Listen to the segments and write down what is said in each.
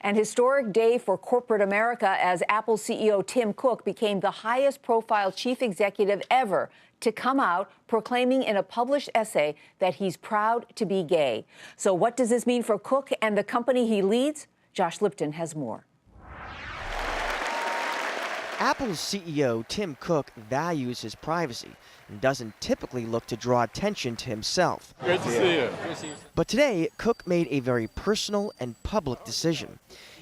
An historic day for corporate America as Apple CEO Tim Cook became the highest profile chief executive ever to come out proclaiming in a published essay that he's proud to be gay. So what does this mean for Cook and the company he leads? Josh Lipton has more. Apple's CEO Tim Cook values his privacy and doesn't typically look to draw attention to himself. Great to see you. But today, Cook made a very personal and public decision.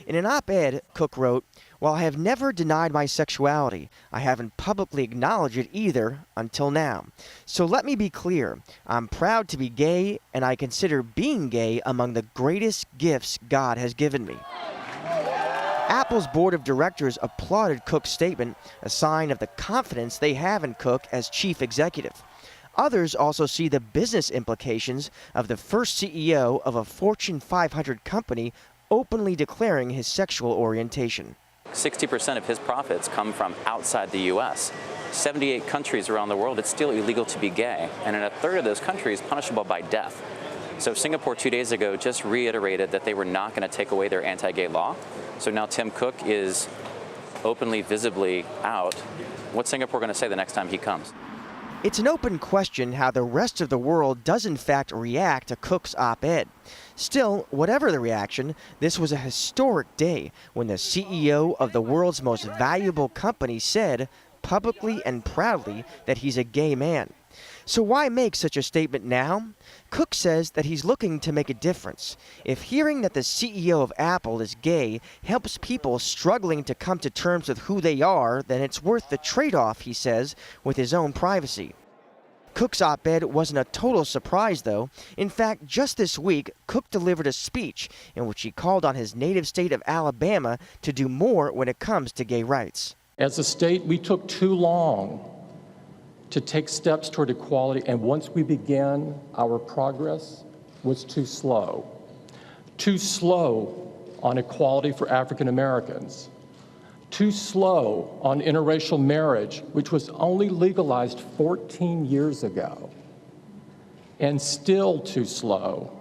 In an op-ed, Cook wrote, "While I have never denied my sexuality, I haven't publicly acknowledged it either until now. So let me be clear, I'm proud to be gay, and I consider being gay among the greatest gifts God has given me." Apple's board of directors applauded Cook's statement, a sign of the confidence they have in Cook as chief executive. Others also see the business implications of the first CEO of a Fortune 500 company openly declaring his sexual orientation. 60% of his profits come from outside the U.S. 78 countries around the world, it's still illegal to be gay, and in a third of those countries, punishable by death. So Singapore 2 days ago just reiterated that they were not going to take away their anti-gay law. So now Tim Cook is openly, visibly out. What's Singapore going to say the next time he comes? It's an open question how the rest of the world does in fact react to Cook's op-ed. Still, whatever the reaction, this was a historic day when the CEO of the world's most valuable company said, publicly and proudly, that he's a gay man. So why make such a statement now? Cook says that he's looking to make a difference. If hearing that the CEO of Apple is gay helps people struggling to come to terms with who they are, then it's worth the trade-off, he says, with his own privacy. Cook's op-ed wasn't a total surprise, though. In fact, just this week, Cook delivered a speech in which he called on his native state of Alabama to do more when it comes to gay rights. As a state, we took too long to take steps toward equality, and once we began, our progress was too slow. Too slow on equality for African Americans. Too slow on interracial marriage, which was only legalized 14 years ago. And still too slow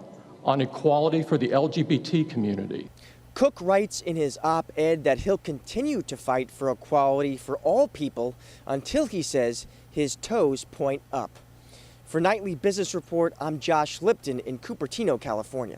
on equality for the LGBT community. Cook writes in his op-ed that he'll continue to fight for equality for all people until, he says, his toes point up. For Nightly Business Report, I'm Josh Lipton in Cupertino, California.